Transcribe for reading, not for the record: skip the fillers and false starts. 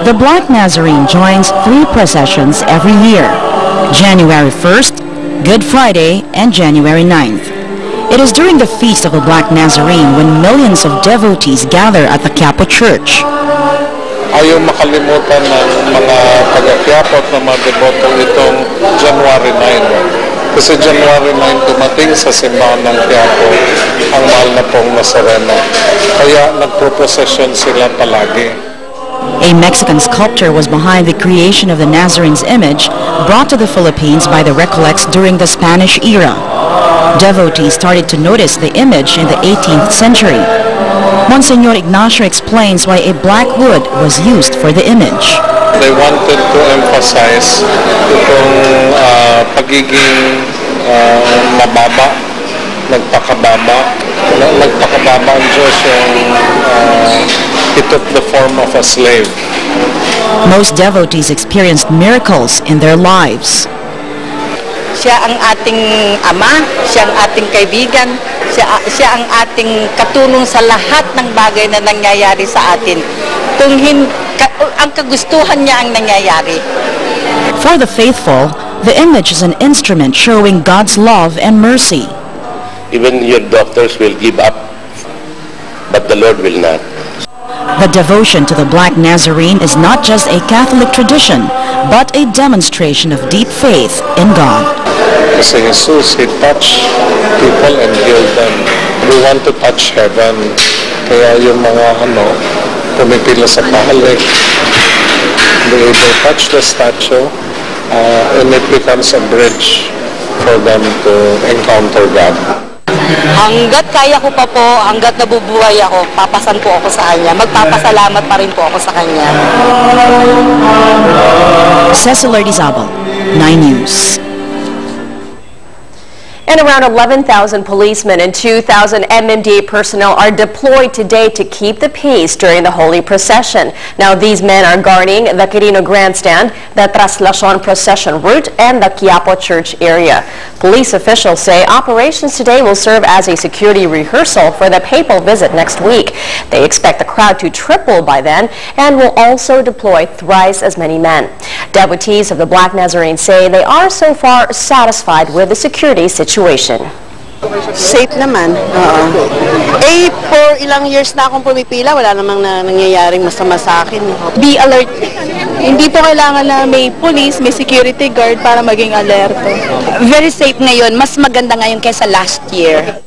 The Black Nazarene joins 3 processions every year: January 1st, Good Friday, and January 9th. It is during the Feast of the Black Nazarene when millions of devotees gather at the Quiapo Church. Ayaw makalimutan ng mga taga-Quiapo at ng mga deboto itong January 9. Kasi January 9 dumating sa simbahan ng Quiapo ang mahal na pong Nazareno. Kaya nagpo-procession sila palagi. A Mexican sculptor was behind the creation of the Nazarene's image brought to the Philippines by the Recollects during the Spanish era. Devotees started to notice the image in the 18th century. Monsignor Ignacio explains why a black wood was used for the image. They wanted to emphasize itong pagiging mababa, nagpakababa ang Diyos yung He took the form of a slave. Most devotees experienced miracles in their lives. Siya ang ating ama, siya ang ating kaibigan, siya ang ating katulong sa lahat ng bagay na nangyayari sa atin. Ang kagustuhan niya ang nangyayari. For the faithful, the image is an instrument showing God's love and mercy. Even your doctors will give up, but the Lord will not. The devotion to the Black Nazarene is not just a Catholic tradition, but a demonstration of deep faith in God. Kasi Jesus, He touched people and healed them. We want to touch heaven. Kaya yung mga pumipila sa pahalik, they touch the statue, and it becomes a bridge for them to encounter God. Hanggat kaya ko pa po, hanggat nabubuhay ako, papasan po ako sa Kanya. Magpapasalamat pa rin po ako sa Kanya. Cecil Ardizabal, 9 News. And around 11,000 policemen and 2,000 MMDA personnel are deployed today to keep the peace during the Holy Procession. Now, these men are guarding the Quirino Grandstand, the Traslacion Procession route, and the Quiapo Church area. Police officials say operations today will serve as a security rehearsal for the papal visit next week. They expect the crowd to triple by then and will also deploy thrice as many men. Devotees of the Black Nazarene say they are so far satisfied with the security situation. Safe naman. For ilang years na akong pumipila, wala namang nangyayaring masama sa akin. Be alert. Hindi po kailangan na may police, may security guard para maging alerto. Very safe ngayon. Mas maganda ngayon kaysa last year.